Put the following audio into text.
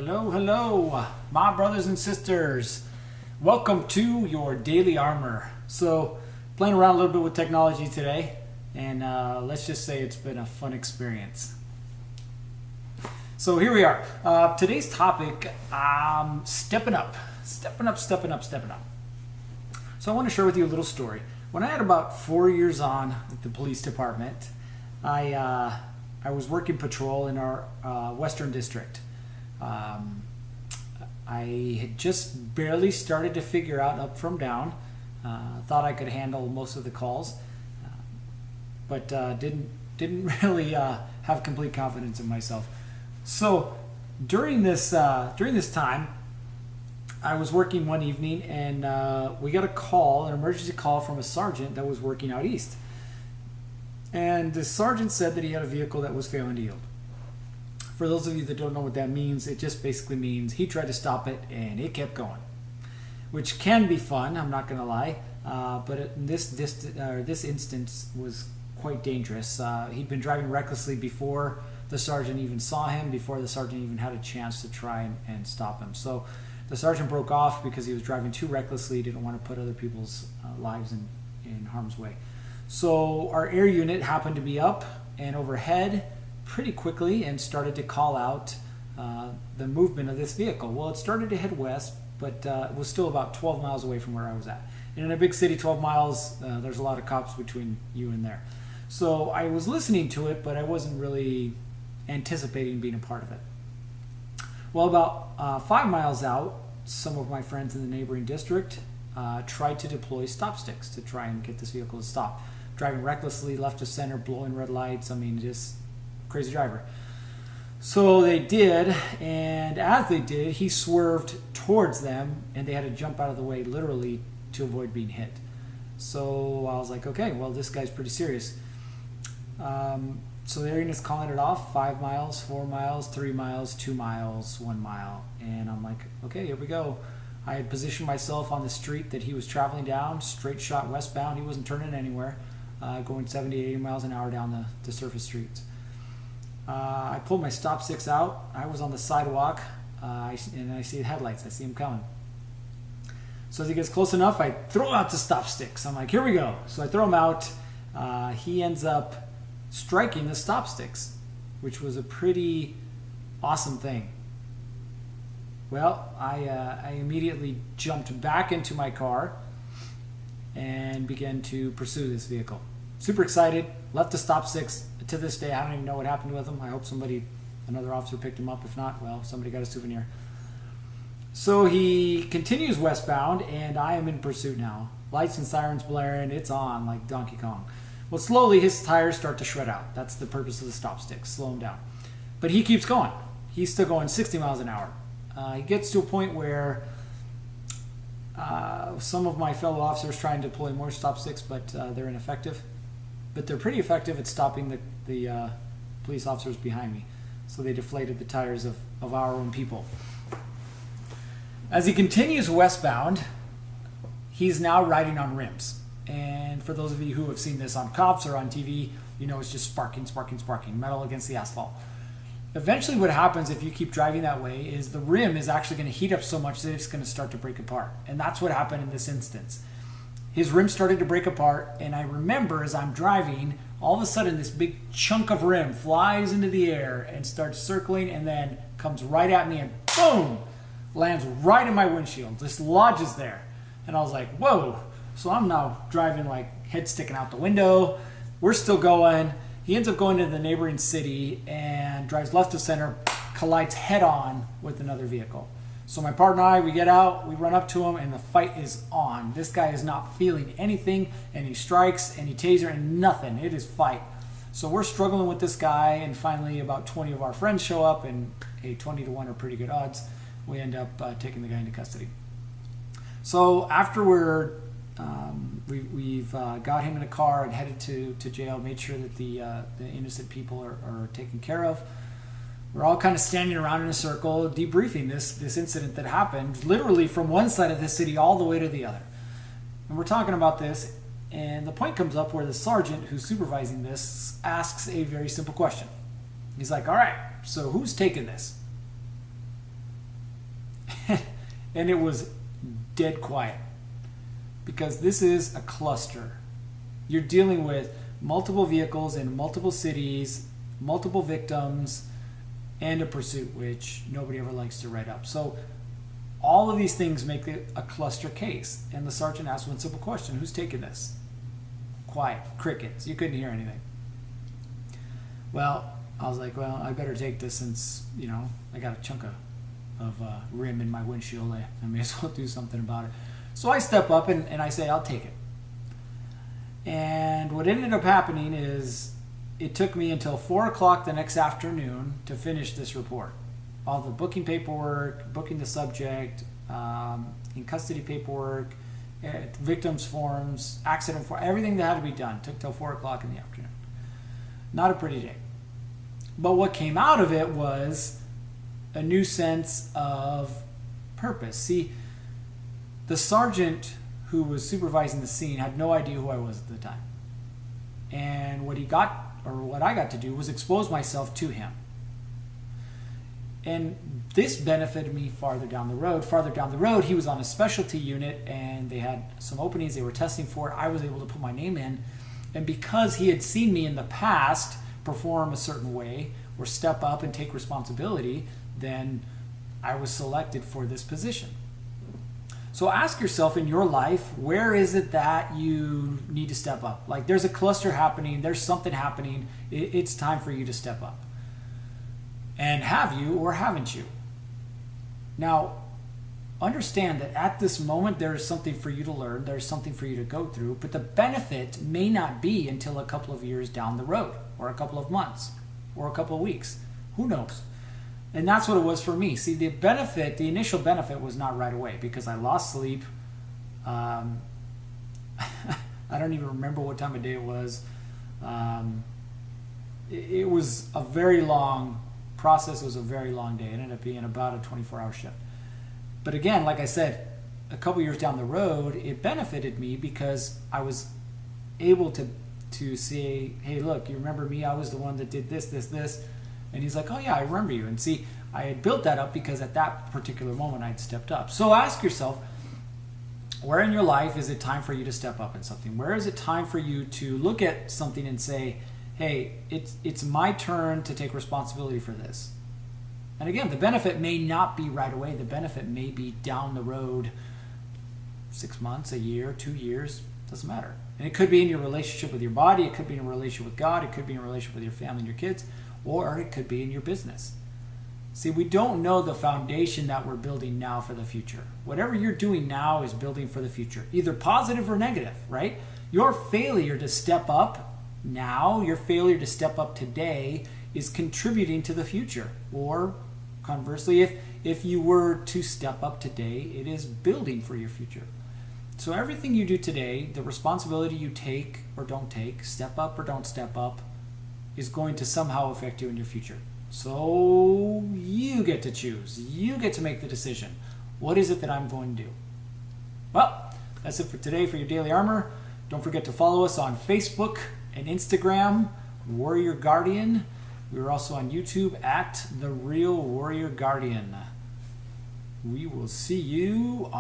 Hello, hello, my brothers and sisters. Welcome to your daily armor. So, playing around a little bit with technology today, and let's just say it's been a fun experience. So here we are. Today's topic, stepping up. So I want to share with you a little story. When I had about 4 years on at the police department, I was working patrol in our Western District. I had just barely started to figure out up from down. Thought I could handle most of the calls, but didn't really have complete confidence in myself. So during this time, I was working one evening, and we got an emergency call from a sergeant that was working out east. And the sergeant said that he had a vehicle that was failing to yield. For those of you that don't know what that means, it just basically means he tried to stop it and it kept going, which can be fun, I'm not going to lie, but in this instance was quite dangerous. He'd been driving recklessly before the sergeant even saw him, before the sergeant even had a chance to try and stop him. So the sergeant broke off because he was driving too recklessly, didn't want to put other people's lives in harm's way. So our air unit happened to be up and overhead pretty quickly and started to call out the movement of this vehicle. Well, it started to head west, but it was still about 12 miles away from where I was at. And in a big city, 12 miles, there's a lot of cops between you and there. So I was listening to it, but I wasn't really anticipating being a part of it. Well, about 5 miles out, some of my friends in the neighboring district tried to deploy stop sticks to try and get this vehicle to stop. Driving recklessly, left to center, blowing red lights. I mean, just crazy driver. So they did, and as they did, he swerved towards them, and they had to jump out of the way literally to avoid being hit. So I was like, okay, well, this guy's pretty serious. So the air unit's calling it off, 5 miles, 4 miles, 3 miles, 2 miles, 1 mile. And I'm like, okay, here we go. I had positioned myself on the street that he was traveling down, straight shot westbound. He wasn't turning anywhere, going 70, 80 miles an hour down the surface streets. I pulled my stop sticks out. I was on the sidewalk, and I see headlights. I see him coming. So as he gets close enough, I throw out the stop sticks. I'm like, here we go. So I throw them out. He ends up striking the stop sticks, which was a pretty awesome thing. Well, I immediately jumped back into my car and began to pursue this vehicle. Super excited, left the stop sticks. To this day, I don't even know what happened with them. I hope another officer picked him up. If not, well, somebody got a souvenir. So he continues westbound, and I am in pursuit now. Lights and sirens blaring, it's on like Donkey Kong. Well, slowly his tires start to shred out. That's the purpose of the stop sticks, slow him down. But he keeps going. He's still going 60 miles an hour. He gets to a point where some of my fellow officers try and deploy more stop sticks, but they're ineffective. But they're pretty effective at stopping the police officers behind me. So they deflated the tires of our own people. As he continues westbound, he's now riding on rims. And for those of you who have seen this on cops or on TV, you know it's just sparking, metal against the asphalt. Eventually what happens if you keep driving that way is the rim is actually going to heat up so much that it's going to start to break apart. And that's what happened in this instance. His rim started to break apart, and I remember as I'm driving, all of a sudden this big chunk of rim flies into the air and starts circling and then comes right at me and boom, lands right in my windshield, just lodges there. And I was like, whoa. So I'm now driving like head sticking out the window. We're still going. He ends up going to the neighboring city and drives left to center, collides head on with another vehicle. So my partner and I, we get out, we run up to him, and the fight is on. This guy is not feeling anything, and he strikes, and he taser, and nothing. It is fight. So we're struggling with this guy, and finally about 20 of our friends show up, and 20 to 1 are pretty good odds. We end up taking the guy into custody. So after we've got him in a car and headed to jail, made sure that the innocent people are taken care of. We're all kind of standing around in a circle, debriefing this incident that happened, literally from one side of the city all the way to the other. And we're talking about this, and the point comes up where the sergeant who's supervising this asks a very simple question. He's like, all right, so who's taking this? And it was dead quiet because this is a cluster. You're dealing with multiple vehicles in multiple cities, multiple victims, and a pursuit, which nobody ever likes to write up. So all of these things make it a cluster case. And the sergeant asked one simple question: who's taking this? Quiet, crickets. You couldn't hear anything. Well, I was like, well, I better take this since, I got a chunk of rim in my windshield. I may as well do something about it. So I step up and I say, I'll take it. And what ended up happening is it took me until 4 o'clock the next afternoon to finish this report. All the booking paperwork, booking the subject, in custody paperwork, victims forms, accident form, everything that had to be done took till 4 o'clock in the afternoon. Not a pretty day. But what came out of it was a new sense of purpose. See, the sergeant who was supervising the scene had no idea who I was at the time. And what I got to do was expose myself to him. And this benefited me farther down the road. Farther down the road, he was on a specialty unit and they had some openings they were testing for. I was able to put my name in. And because he had seen me in the past perform a certain way or step up and take responsibility, then I was selected for this position. So ask yourself in your life, where is it that you need to step up? Like there's a cluster happening, there's something happening, it's time for you to step up. And have you or haven't you? Now, understand that at this moment there is something for you to learn, there's something for you to go through, but the benefit may not be until a couple of years down the road, or a couple of months, or a couple of weeks. Who knows? And that's what it was for me. See, the initial benefit was not right away because I lost sleep. I don't even remember what time of day it was. It was a very long process. It was a very long day. It ended up being about a 24-hour shift. But again, like I said, a couple years down the road, it benefited me because I was able to say, hey, look, you remember me? I was the one that did this, this, this. And he's like, oh yeah, I remember you. And see, I had built that up because at that particular moment I'd stepped up. So ask yourself, where in your life is it time for you to step up in something? Where is it time for you to look at something and say, hey, it's my turn to take responsibility for this? And again, the benefit may not be right away. The benefit may be down the road, 6 months, a year, 2 years, doesn't matter. And it could be in your relationship with your body. It could be in a relationship with God. It could be in a relationship with your family and your kids. Or it could be in your business. See, we don't know the foundation that we're building now for the future. Whatever you're doing now is building for the future, either positive or negative, right? Your failure to step up now, your failure to step up today is contributing to the future. Or conversely, if you were to step up today, it is building for your future. So everything you do today, the responsibility you take or don't take, step up or don't step up, is going to somehow affect you in your future. So you get to choose. You get to make the decision. What is it that I'm going to do? Well, that's it for today for your Daily Armor. Don't forget to follow us on Facebook and Instagram, Warrior Guardian. We're also on YouTube at The Real Warrior Guardian. We will see you on